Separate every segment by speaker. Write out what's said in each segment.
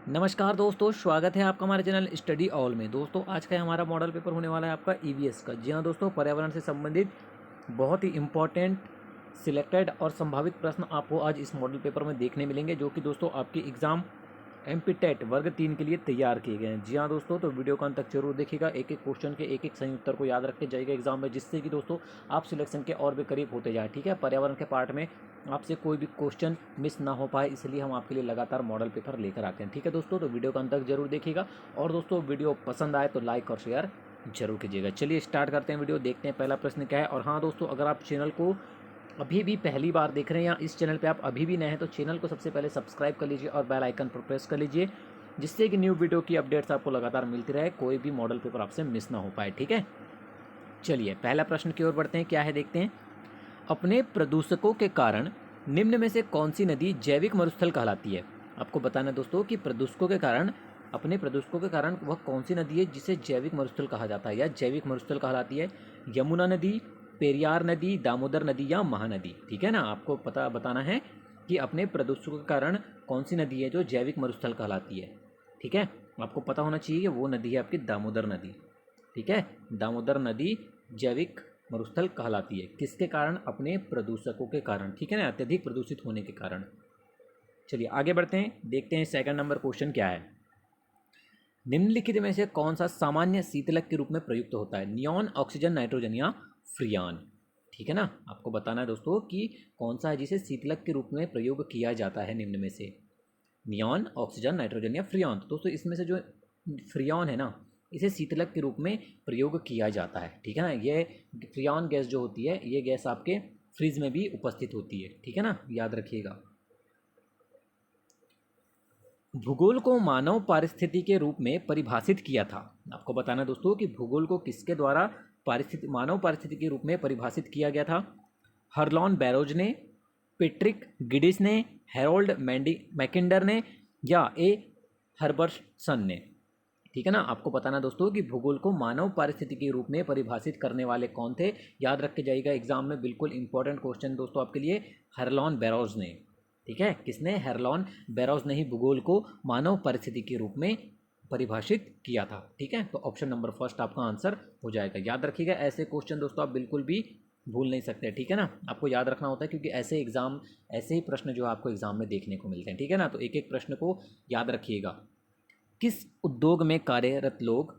Speaker 1: नमस्कार दोस्तों, स्वागत है आपका हमारे चैनल स्टडी ऑल में। दोस्तों आज का हमारा मॉडल पेपर होने वाला है आपका ईवीएस का। जी हाँ दोस्तों, पर्यावरण से संबंधित बहुत ही इंपॉर्टेंट सिलेक्टेड और संभावित प्रश्न आपको आज इस मॉडल पेपर में देखने मिलेंगे, जो कि दोस्तों आपके एग्ज़ाम एमपी टेट वर्ग 3 के लिए तैयार किए गए हैं। जी हाँ दोस्तों, तो वीडियो का अंत तक जरूर देखिएगा। एक एक क्वेश्चन के एक एक सही उत्तर को याद रखते जाइएगा एग्जाम में, जिससे कि दोस्तों आप सिलेक्शन के और भी करीब होते जाए। ठीक है, पर्यावरण के पार्ट में आपसे कोई भी क्वेश्चन मिस ना हो पाए, इसलिए हम आपके लिए लगातार मॉडल पेपर लेकर आते हैं। ठीक है दोस्तों, तो वीडियो का अंत तक जरूर देखिएगा। और दोस्तों वीडियो पसंद आए तो लाइक और शेयर जरूर कीजिएगा। चलिए स्टार्ट करते हैं वीडियो, देखते हैं पहला प्रश्न क्या है। और हाँ दोस्तों, अगर आप चैनल को अभी भी पहली बार देख रहे हैं या इस चैनल पे आप अभी भी नए हैं, तो चैनल को सबसे पहले सब्सक्राइब कर लीजिए और बेल आइकन पर प्रेस कर लीजिए, जिससे कि न्यू वीडियो की अपडेट्स आपको लगातार मिलती रहे, कोई भी मॉडल पेपर आपसे मिस ना हो पाए। ठीक है, चलिए पहला प्रश्न की ओर बढ़ते हैं। क्या है देखते हैं। अपने प्रदूषकों के कारण निम्न में से कौन सी नदी जैविक मरुस्थल कहलाती है। आपको बताना है दोस्तों कि प्रदूषकों के कारण, अपने प्रदूषकों के कारण वह कौन सी नदी है जिसे जैविक मरुस्थल कहा जाता है या जैविक मरुस्थल कहलाती है। यमुना नदी, पेरियार नदी, दामोदर नदी या महानदी। ठीक है ना, आपको पता बताना है कि अपने प्रदूषकों के कारण कौन सी नदी है जो जैविक मरुस्थल कहलाती है। ठीक है, आपको पता होना चाहिए कि वो नदी है आपकी दामोदर नदी। ठीक है, दामोदर नदी जैविक मरुस्थल कहलाती है। किसके कारण? अपने प्रदूषकों के कारण। ठीक है ना, अत्यधिक प्रदूषित होने के कारण। चलिए आगे बढ़ते हैं, देखते हैं सेकंड नंबर क्वेश्चन क्या है। निम्नलिखित में से कौन सा सामान्य शीतलक के रूप में प्रयुक्त होता है। नियॉन, ऑक्सीजन, नाइट्रोजन या फ्रियान। ठीक है ना, आपको बताना है दोस्तों कि कौन सा है जिसे शीतलक के रूप में प्रयोग किया जाता है निम्न में से। नियॉन, ऑक्सीजन, नाइट्रोजन या फ्रियान। तो दोस्तों इसमें से जो फ्रियान है ना, इसे शीतलक के रूप में प्रयोग किया जाता है। ठीक है ना, ये फ्रियान गैस जो होती है, ये गैस आपके फ्रिज में भी उपस्थित होती है। ठीक है ना, याद रखिएगा। भूगोल को मानव पारिस्थिति के रूप में परिभाषित किया था। आपको बताना है दोस्तों कि भूगोल को किसके द्वारा मानव पारिस्थिति के रूप में परिभाषित किया गया था। हरलॉन बैरोज ने, पेट्रिक गिडिस ने, हेरोल्ड मैकिंडर ने या ए हर्बर्सन ने। ठीक है ना, आपको बताना दोस्तों कि भूगोल को मानव पारिस्थिति के रूप में परिभाषित करने वाले कौन थे। याद रख के जाइएगा एग्जाम में, बिल्कुल इंपॉर्टेंट क्वेश्चन दोस्तों आपके लिए। हरलॉन बैरोज ने। ठीक है, किसने? हेरलॉन बैरोज ने ही भूगोल को मानव परिस्थिति के रूप में परिभाषित किया था। ठीक है, तो ऑप्शन नंबर फर्स्ट आपका आंसर हो जाएगा। याद रखिएगा, ऐसे क्वेश्चन दोस्तों आप बिल्कुल भी भूल नहीं सकते। ठीक है ना, आपको याद रखना होता है, क्योंकि ऐसे ही प्रश्न जो आपको एग्जाम में देखने को मिलते हैं। ठीक है ना, तो एक एक प्रश्न को याद रखिएगा। किस उद्योग में कार्यरत लोग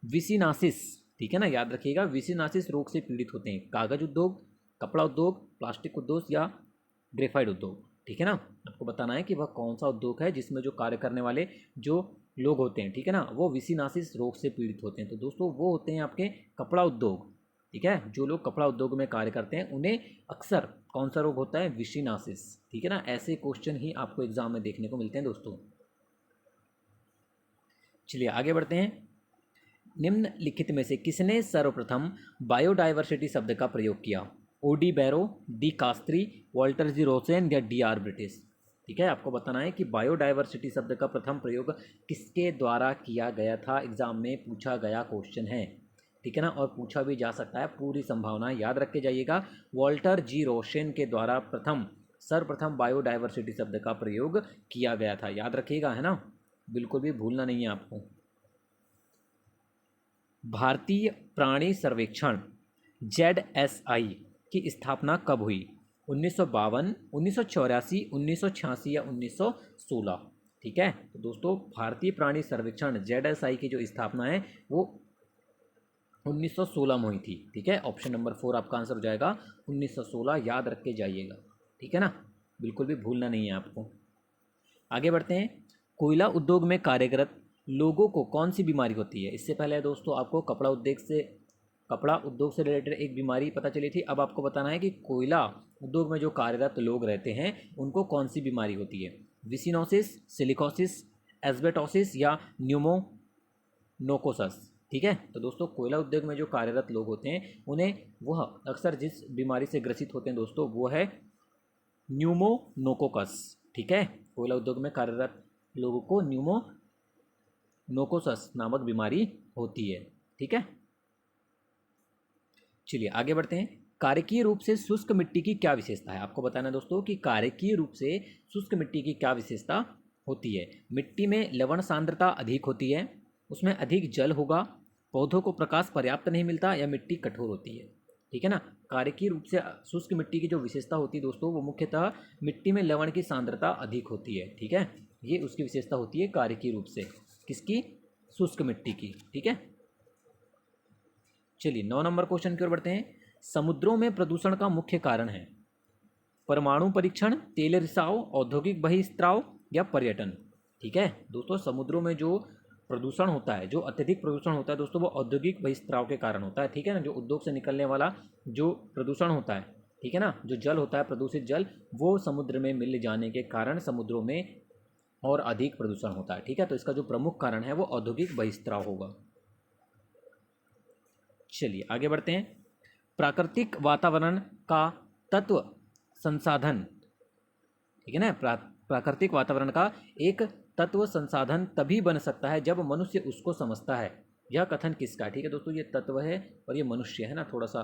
Speaker 1: विसिनासिस, ठीक है ना, याद रखिएगा, विसिनासिस रोग से पीड़ित होते हैं। कागज उद्योग, कपड़ा उद्योग, प्लास्टिक उद्योग या ग्रेफाइट उद्योग। ठीक है ना, आपको बताना है कि वह कौन सा उद्योग है जिसमें जो कार्य करने वाले जो लोग होते हैं, ठीक है ना, वो विसिनासिस रोग से पीड़ित होते हैं। तो दोस्तों वो होते हैं आपके कपड़ा उद्योग। ठीक है, जो लोग कपड़ा उद्योग में कार्य करते हैं उन्हें अक्सर कौन सा रोग होता है? विसिनासिस। ठीक है ना, ऐसे क्वेश्चन ही आपको एग्जाम में देखने को मिलते हैं दोस्तों। चलिए आगे बढ़ते हैं। निम्नलिखित में से किसने सर्वप्रथम बायोडायवर्सिटी शब्द का प्रयोग किया। ओ डी बैरो, डी कास्त्री, वॉल्टर जी रोसेन या डी आर ब्रिटिश। ठीक है, आपको बताना है कि बायोडायवर्सिटी शब्द का प्रथम प्रयोग किसके द्वारा किया गया था। एग्जाम में पूछा गया क्वेश्चन है। ठीक है ना, और पूछा भी जा सकता है, पूरी संभावना याद रख के जाइएगा। वॉल्टर जी रोसेन के द्वारा सर्वप्रथम बायोडायवर्सिटी शब्द का प्रयोग किया गया था। याद रखिएगा, है ना, बिल्कुल भी भूलना नहीं है आपको। भारतीय प्राणी सर्वेक्षण ZSI की स्थापना कब हुई। 1952, 1984, 1986 या 1916। ठीक है, तो दोस्तों भारतीय प्राणी सर्वेक्षण ZSI की जो स्थापना है वो 1916 में हुई थी। ठीक है, ऑप्शन नंबर 4 आपका आंसर हो जाएगा 1916। याद रख के जाइएगा। ठीक है ना, बिल्कुल भी भूलना नहीं है आपको। आगे बढ़ते हैं। कोयला उद्योग में कार्यरत लोगों को कौन सी बीमारी होती है। इससे पहले दोस्तों आपको कपड़ा उद्योग से रिलेटेड एक बीमारी पता चली थी। अब आपको बताना है कि कोयला उद्योग में जो कार्यरत लोग रहते हैं उनको कौन सी बीमारी होती है। विसिनोसिस, सिलिकोसिस, एस्बेटोसिस या न्यूमोनोकोसस। ठीक है, तो दोस्तों कोयला उद्योग में जो कार्यरत लोग होते हैं उन्हें वह अक्सर जिस बीमारी से ग्रसित होते हैं दोस्तों वो है न्यूमोनोकोकस। ठीक है, कोयला उद्योग में कार्यरत लोगों को न्यूमोनोकोसस नामक बीमारी होती है। ठीक है, चलिए आगे बढ़ते हैं। कार्यकीय रूप से शुष्क मिट्टी की क्या विशेषता है। आपको बताना है दोस्तों कि कार्यकीय रूप से शुष्क मिट्टी की क्या विशेषता होती है। मिट्टी में लवण सांद्रता अधिक होती है, उसमें अधिक जल होगा, पौधों को प्रकाश पर्याप्त नहीं मिलता, या मिट्टी कठोर होती है। ठीक है ना। कार्यकीय रूप से शुष्क मिट्टी की जो विशेषता होती है दोस्तों, वो मुख्यतः मिट्टी में लवण की सांद्रता अधिक होती है। ठीक है, ये उसकी विशेषता होती है कार्यकीय रूप से, किसकी? शुष्क मिट्टी की। ठीक है, चलिए 9 नंबर क्वेश्चन की ओर बढ़ते हैं। समुद्रों में प्रदूषण का मुख्य कारण है परमाणु परीक्षण, तेल रिसाव, औद्योगिक बहिस्त्राव, या पर्यटन। ठीक है दोस्तों, समुद्रों में जो प्रदूषण होता है, जो अत्यधिक प्रदूषण होता है दोस्तों, वो औद्योगिक बहिस्त्राव के कारण होता है। ठीक है ना, जो उद्योग से निकलने वाला जो प्रदूषण होता है, ठीक है ना, जो जल होता है, प्रदूषित जल, वो समुद्र में मिल जाने के कारण समुद्रों में और अधिक प्रदूषण होता है। ठीक है, तो इसका जो प्रमुख कारण है वो औद्योगिक बहिस्त्राव होगा। चलिए आगे बढ़ते हैं। प्राकृतिक वातावरण का तत्व संसाधन, ठीक है ना, प्राकृतिक वातावरण का एक तत्व संसाधन तभी बन सकता है जब मनुष्य उसको समझता है। यह कथन किसका है? ठीक है दोस्तों, ये तत्व है और ये मनुष्य है ना, थोड़ा सा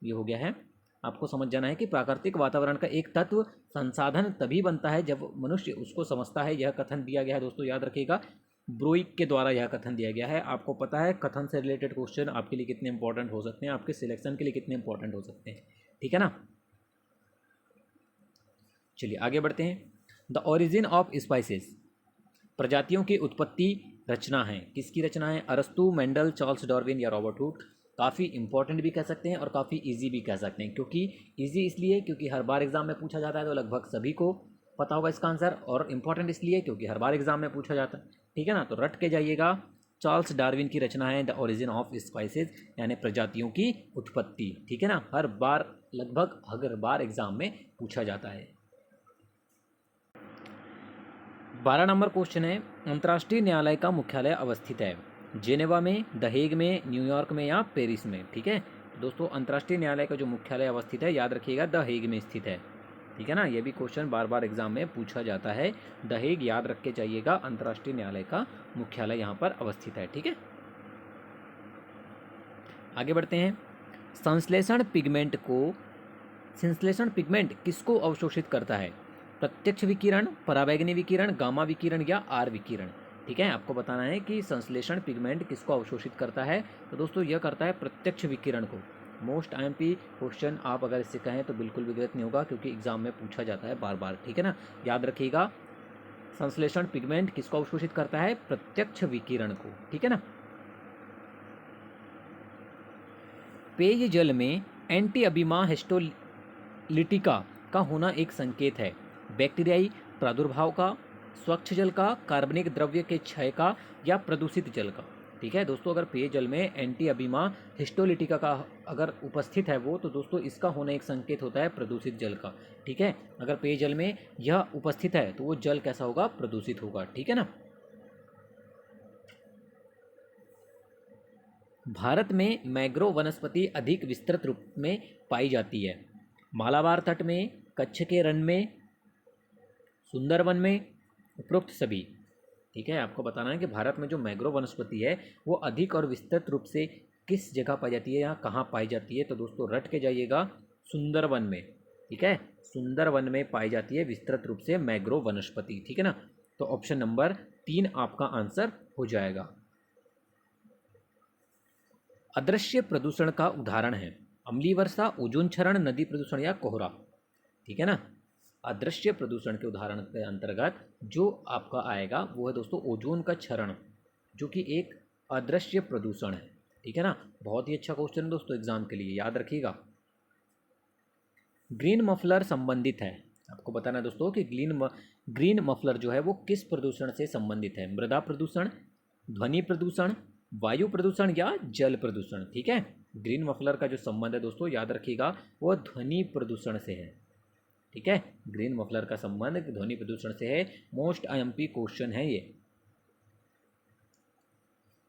Speaker 1: ये हो गया है, आपको समझ जाना है कि प्राकृतिक वातावरण का एक तत्व संसाधन तभी बनता है जब मनुष्य उसको समझता है। यह कथन दिया गया है दोस्तों, याद रखिएगा, ब्रोइक के द्वारा यह कथन दिया गया है। आपको पता है कथन से रिलेटेड क्वेश्चन आपके लिए कितने इंपॉर्टेंट हो सकते हैं, आपके सिलेक्शन के लिए कितने इंपॉर्टेंट हो सकते हैं। ठीक है ना, चलिए आगे बढ़ते हैं। द ओरिजिन ऑफ स्पाइसेस, प्रजातियों की उत्पत्ति रचना है। किसकी रचना है? अरस्तु, मेंडल, चार्ल्स डार्विन, या रॉबर्ट हुक। काफ़ी इंपॉर्टेंट भी कह सकते हैं और काफ़ी इजी भी कह सकते हैं। क्योंकि इजी इसलिए क्योंकि हर बार एग्जाम में पूछा जाता है, तो लगभग सभी को पता होगा इसका आंसर, और इम्पॉर्टेंट इसलिए क्योंकि हर बार एग्जाम में पूछा जाता है। ठीक है ना, तो रट के जाइएगा, चार्ल्स डार्विन की रचना है द ओरिजिन ऑफ स्पाइसेस, यानी प्रजातियों की उत्पत्ति। ठीक है ना, हर बार लगभग हर बार एग्जाम में पूछा जाता है। 12 नंबर क्वेश्चन है, अंतर्राष्ट्रीय न्यायालय का मुख्यालय अवस्थित है जेनेवा में, द हेग में, न्यूयॉर्क में, या पेरिस में। ठीक है दोस्तों, अंतर्राष्ट्रीय न्यायालय का जो मुख्यालय अवस्थित है, याद रखिएगा, द हेग में स्थित है। ठीक है ना, ये भी क्वेश्चन बार बार एग्जाम में पूछा जाता है। द हेग याद रख के जाइएगा, अंतर्राष्ट्रीय न्यायालय का मुख्यालय यहाँ पर अवस्थित है। ठीक है, आगे बढ़ते हैं। संश्लेषण पिगमेंट किसको अवशोषित करता है? प्रत्यक्ष विकिरण, पराबैंगनी विकिरण, गामा विकिरण, या आर विकिरण। ठीक है, आपको बताना है कि संश्लेषण पिगमेंट किसको अवशोषित करता है। तो दोस्तों यह करता है प्रत्यक्ष विकिरण को। मोस्ट आईएमपी क्वेश्चन आप अगर इससे कहें तो बिल्कुल भी गलत नहीं होगा, क्योंकि एग्जाम में पूछा जाता है बार बार। ठीक है ना, याद रखिएगा, संश्लेषण पिगमेंट किसको अवशोषित करता है? प्रत्यक्ष विकिरण को। ठीक है ना, पेयजल में एंटी अबिमा हिस्टोलिटिका का होना एक संकेत है बैक्टीरियाई प्रादुर्भाव का, स्वच्छ जल का, कार्बनिक द्रव्य के क्षय का, या प्रदूषित जल का। ठीक है दोस्तों, अगर पेयजल में एंटी अबिमा हिस्टोलिटिका का अगर उपस्थित है वो, तो दोस्तों इसका होना एक संकेत होता है प्रदूषित जल का। ठीक है, अगर पेयजल में यह उपस्थित है तो वो जल कैसा होगा? प्रदूषित होगा। ठीक है ना, भारत में मैंग्रोव वनस्पति अधिक विस्तृत रूप में पाई जाती है मालाबार तट में, कच्छ के रण में, सुंदरवन में, उपरोक्त सभी। ठीक है, आपको बताना है कि भारत में जो मैंग्रोव वनस्पति है वो अधिक और विस्तृत रूप से किस जगह पाई जाती है, या कहाँ पाई जाती है? तो दोस्तों रट के जाइएगा, सुंदरवन में। ठीक है, सुंदरवन में पाई जाती है विस्तृत रूप से मैंग्रोव वनस्पति। ठीक है ना, तो ऑप्शन नंबर 3 आपका आंसर हो जाएगा। अदृश्य प्रदूषण का उदाहरण है अम्लीय वर्षा, ओजोन क्षरण, नदी प्रदूषण, या कोहरा। ठीक है ना, अदृश्य प्रदूषण के उदाहरण के अंतर्गत जो आपका आएगा वो है दोस्तों ओजोन का क्षरण, जो कि एक अदृश्य प्रदूषण है। ठीक है ना, बहुत ही अच्छा क्वेश्चन दोस्तों एग्जाम के लिए, याद रखिएगा। ग्रीन मफलर संबंधित है, आपको बताना है दोस्तों कि ग्रीन मफलर जो है वो किस प्रदूषण से संबंधित है? मृदा प्रदूषण, ध्वनि प्रदूषण, वायु प्रदूषण, या जल प्रदूषण। ठीक है, ग्रीन मफलर का जो संबंध है दोस्तों याद रखिएगा, वो ध्वनि प्रदूषण से है। ठीक है, ग्रीन मफलर का संबंध ध्वनि प्रदूषण से है। मोस्ट आईएमपी क्वेश्चन है ये।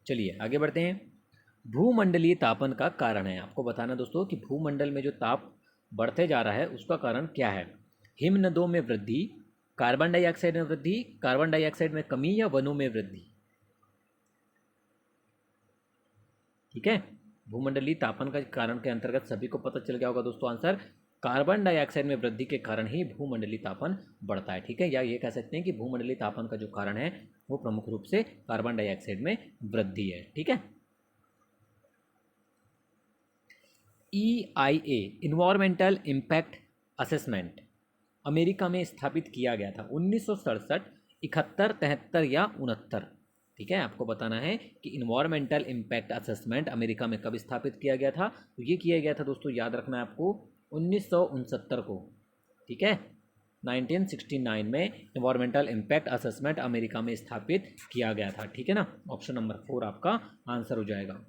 Speaker 1: चलिए आगे बढ़ते हैं। भूमंडलीय तापन का कारण है, आपको बताना दोस्तों कि भूमंडल में जो ताप बढ़ते जा रहा है उसका कारण क्या है? हिमनदों में वृद्धि, कार्बन डाइऑक्साइड में वृद्धि, कार्बन डाइऑक्साइड में कमी, या वनों में वृद्धि। ठीक है, भूमंडलीय तापन का कारण के अंतर्गत सभी को पता चल गया होगा दोस्तों आंसर, कार्बन डाइऑक्साइड में वृद्धि के कारण ही भूमंडलीय तापन बढ़ता है, ठीक है। या ये कह सकते हैं कि भूमंडलीय तापन का जो कारण है वो प्रमुख रूप से कार्बन डाइऑक्साइड में वृद्धि है, ठीक है। EIA environmental impact assessment America में स्थापित किया गया था 1967, 71, 73 या 69, ठीक है। आपको बताना है कि इन्वायरमेंटल इम्पैक्ट असेसमेंट अमेरिका में कब स्थापित किया गया था। तो ये किया गया था दोस्तों, याद रखना है आपको, 1969 को, ठीक है। 1969 में इन्वायरमेंटल इम्पैक्ट असेसमेंट अमेरिका में स्थापित किया गया था, ठीक है ना। ऑप्शन नंबर 4 आपका आंसर हो जाएगा।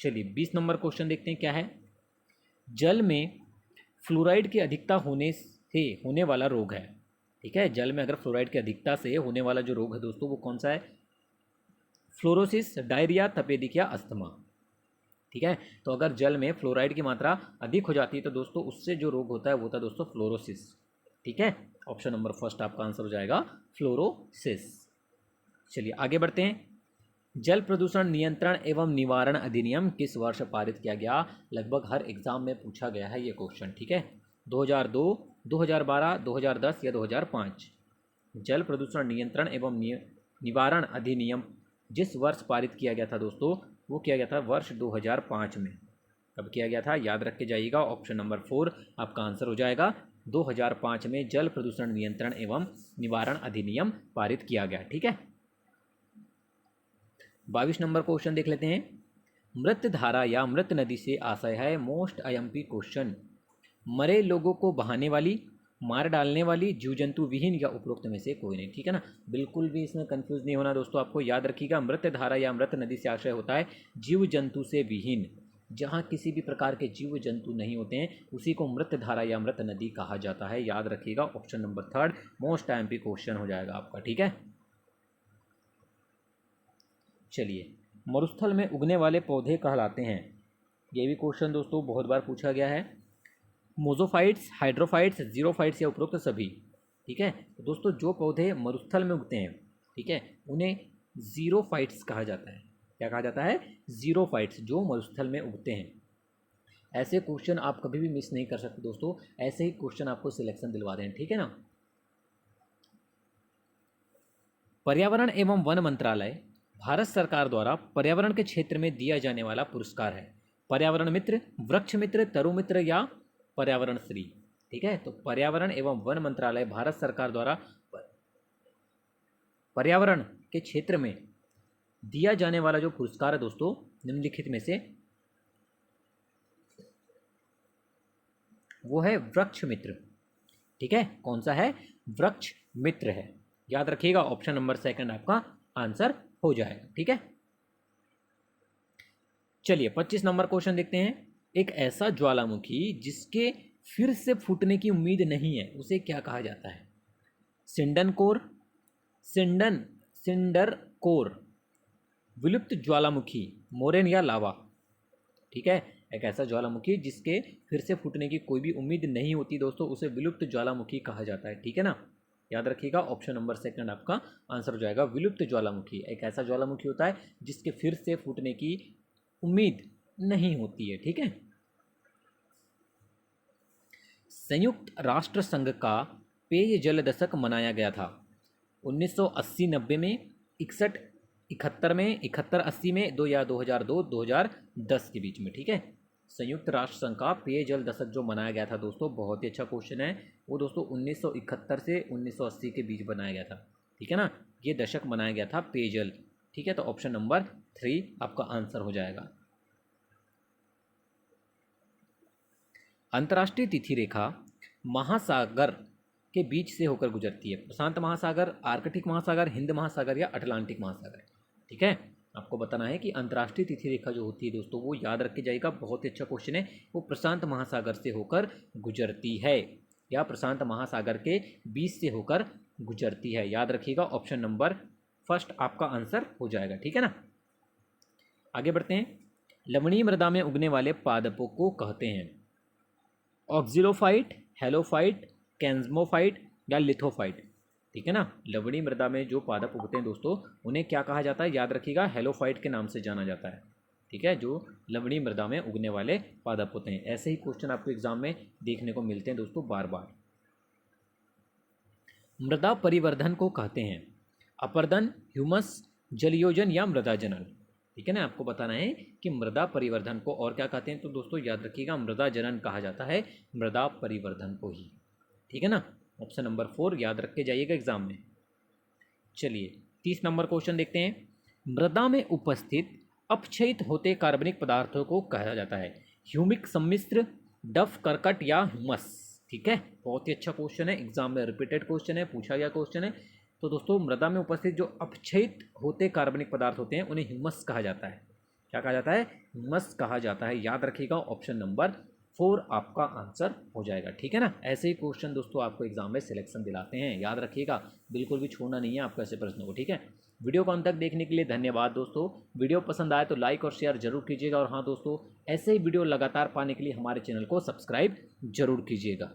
Speaker 1: चलिए 20 नंबर क्वेश्चन देखते हैं क्या है। जल में फ्लोराइड की अधिकता होने से होने वाला रोग है, ठीक है। जल में अगर फ्लोराइड की अधिकता से होने वाला जो रोग है दोस्तों वो कौन सा है? फ्लोरोसिस, डायरिया, तपेदिक या अस्थमा, ठीक है। तो अगर जल में फ्लोराइड की मात्रा अधिक हो जाती है तो दोस्तों उससे जो रोग होता है वो होता है दोस्तों फ्लोरोसिस, ठीक है। ऑप्शन नंबर फर्स्ट आपका आंसर हो जाएगा फ्लोरोसिस। चलिए आगे बढ़ते हैं। जल प्रदूषण नियंत्रण एवं निवारण अधिनियम किस वर्ष पारित किया गया? लगभग हर एग्जाम में पूछा गया है ये क्वेश्चन, ठीक है। 2002, 2012, 2010 या 2005। जल प्रदूषण नियंत्रण एवं निवारण अधिनियम जिस वर्ष पारित किया गया था दोस्तों वो किया गया था वर्ष 2005 में। कब किया गया था? याद रख के जाइएगा। ऑप्शन नंबर 4 आपका आंसर हो जाएगा। 2005 में जल प्रदूषण नियंत्रण एवं निवारण अधिनियम पारित किया गया, ठीक है। 22 नंबर क्वेश्चन देख लेते हैं। मृत धारा या मृत नदी से आशय है मोस्ट IMP क्वेश्चन। मरे लोगों को बहाने वाली, मार डालने वाली, जीव जंतु विहीन या उपरोक्त में से कोई नहीं, ठीक है ना। बिल्कुल भी इसमें कंफ्यूज नहीं होना दोस्तों, आपको याद रखिएगा मृत धारा या मृत नदी से आशय होता है जीव जंतु से विहीन। जहाँ किसी भी प्रकार के जीव जंतु नहीं होते हैं उसी को मृत धारा या मृत नदी कहा जाता है, याद रखिएगा। Option number 3 most IMP question हो जाएगा आपका, ठीक है। चलिए मरुस्थल में उगने वाले पौधे कहलाते हैं, ये भी क्वेश्चन दोस्तों बहुत बार पूछा गया है। मोजोफाइट्स, हाइड्रोफाइट्स, जीरोफाइट्स या उपरोक्त सभी, ठीक है। तो दोस्तों जो पौधे मरुस्थल में उगते हैं, ठीक है, उन्हें जीरोफाइट्स कहा जाता है। क्या कहा जाता है? जीरोफाइट्स, जो मरुस्थल में उगते हैं। ऐसे क्वेश्चन आप कभी भी मिस नहीं कर सकते दोस्तों, ऐसे ही क्वेश्चन आपको सिलेक्शन दिलवा दें, ठीक है ना। पर्यावरण एवं वन मंत्रालय भारत सरकार द्वारा पर्यावरण के क्षेत्र में दिया जाने वाला पुरस्कार है। पर्यावरण मित्र, वृक्ष मित्र, तरु मित्र या पर्यावरण श्री, ठीक है। तो पर्यावरण एवं वन मंत्रालय भारत सरकार द्वारा पर्यावरण के क्षेत्र में दिया जाने वाला जो पुरस्कार है दोस्तों निम्नलिखित में से वो है वृक्ष मित्र, ठीक है। कौन सा है? वृक्ष मित्र है, याद रखिएगा। ऑप्शन नंबर 2 आपका आंसर हो जाएगा, ठीक है। चलिए 25 नंबर क्वेश्चन देखते हैं। एक ऐसा ज्वालामुखी जिसके फिर से फूटने की उम्मीद नहीं है उसे क्या कहा जाता है? सिंडन कोर, सिंडर कोर, विलुप्त ज्वालामुखी, मोरेन या लावा, ठीक है। एक ऐसा ज्वालामुखी जिसके फिर से फूटने की कोई भी उम्मीद नहीं होती दोस्तों उसे विलुप्त ज्वालामुखी कहा जाता है, ठीक है ना। याद रखिएगा। ऑप्शन नंबर 2 आपका आंसर हो जाएगा विलुप्त ज्वालामुखी। एक ऐसा ज्वालामुखी होता है जिसके फिर से फूटने की उम्मीद नहीं होती है, ठीक है। संयुक्त राष्ट्र संघ का पेयजल दशक मनाया गया था 1980-90 में, 61-71 में, 71-80 में, 2002-2010 के बीच में, ठीक है। संयुक्त राष्ट्र संघ का पेयजल दशक जो मनाया गया था दोस्तों, बहुत ही अच्छा क्वेश्चन है, वो दोस्तों 1971 से 1980 के बीच बनाया गया था, ठीक है ना। ये दशक मनाया गया था पेयजल, ठीक है। तो ऑप्शन नंबर 3 आपका आंसर हो जाएगा। अंतर्राष्ट्रीय तिथि रेखा महासागर के बीच से होकर गुजरती है। प्रशांत महासागर, आर्कटिक महासागर, हिंद महासागर या अटलांटिक महासागर, ठीक है। आपको बताना है कि अंतर्राष्ट्रीय तिथि रेखा जो होती है दोस्तों वो याद रख के जाएगा, बहुत ही अच्छा क्वेश्चन है। वो प्रशांत महासागर से होकर गुजरती है या प्रशांत महासागर के बीच से होकर गुजरती है, याद रखिएगा। ऑप्शन नंबर 1 आपका आंसर हो जाएगा, ठीक है ना। आगे बढ़ते हैं। लवणीय मृदा में उगने वाले पादपों को कहते हैं ऑक्जिलोफाइट, हेलोफाइट, कैंजमोफाइट या लिथोफाइट, ठीक है ना। लवणीय मृदा में जो पादप उगते हैं दोस्तों उन्हें क्या कहा जाता है? याद रखिएगा, हेलोफाइट के नाम से जाना जाता है, ठीक है, जो लवणीय मृदा में उगने वाले पादप होते हैं। ऐसे ही क्वेश्चन आपको एग्जाम में देखने को मिलते हैं दोस्तों बार बार। मृदा परिवर्धन को कहते हैं अपर्दन, ह्यूमस, जलयोजन या मृदा जनन। ठीक है ना, आपको बताना है कि मृदा परिवर्धन को और क्या कहते हैं। तो दोस्तों याद रखिएगा, मृदा जनन कहा जाता है मृदा परिवर्धन को ही। ठीक है ना, ऑप्शन नंबर 4 याद रख के जाइएगा एग्जाम में। चलिए 30 नंबर क्वेश्चन देखते हैं। मृदा में उपस्थित अपक्षयित होते कार्बनिक पदार्थों को कहा जाता है ह्यूमिक सम्मिश्र, डफ, करकट या ह्यूमस। ठीक है, बहुत ही अच्छा क्वेश्चन है, एग्जाम में रिपीटेड क्वेश्चन है, पूछा गया क्वेश्चन है। तो दोस्तों मृदा में उपस्थित जो अपक्षयित होते कार्बनिक पदार्थ होते हैं उन्हें ह्यूमस कहा जाता है। क्या कहा जाता है? ह्यूमस कहा जाता है। याद रखिएगा, ऑप्शन नंबर 4 आपका आंसर हो जाएगा। ठीक है ना, ऐसे ही क्वेश्चन दोस्तों आपको एग्जाम में सिलेक्शन दिलाते हैं, याद रखिएगा, बिल्कुल भी छोड़ना नहीं है आपको ऐसे प्रश्नों को। ठीक है, वीडियो को अंत तक देखने के लिए धन्यवाद दोस्तों। वीडियो पसंद आए तो लाइक और शेयर जरूर कीजिएगा, और हाँ दोस्तों, ऐसे ही वीडियो लगातार पाने के लिए हमारे चैनल को सब्सक्राइब जरूर कीजिएगा।